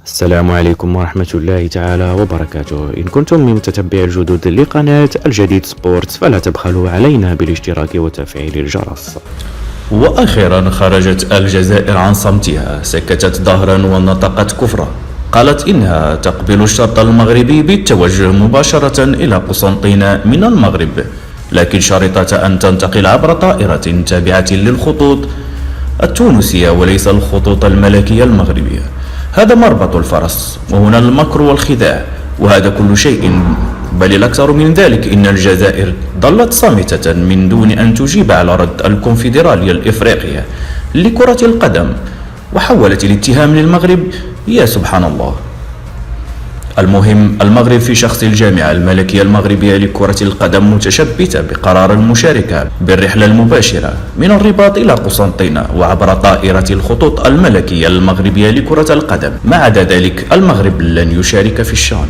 السلام عليكم ورحمة الله تعالى وبركاته. إن كنتم من متتبعي الجدد لقناة الجديد سبورتس فلا تبخلوا علينا بالاشتراك وتفعيل الجرس. وأخيرا خرجت الجزائر عن صمتها، سكتت ظهرا ونطقت كفرا. قالت إنها تقبل الشرط المغربي بالتوجه مباشرة إلى قسنطينة من المغرب، لكن شرطت أن تنتقل عبر طائرة تابعة للخطوط التونسية وليس الخطوط الملكية المغربية. هذا مربط الفرس، وهنا المكر والخداع، وهذا كل شيء بل الأكثر من ذلك. إن الجزائر ظلت صامتة من دون أن تجيب على رد الكونفدرالية الإفريقية لكرة القدم، وحولت الاتهام للمغرب. يا سبحان الله. المهم، المغرب في شخص الجامعة الملكية المغربية لكرة القدم متشبتة بقرار المشاركة بالرحلة المباشرة من الرباط إلى قسنطينة وعبر طائرة الخطوط الملكية المغربية لكرة القدم. ما عدا ذلك، المغرب لن يشارك في الشان.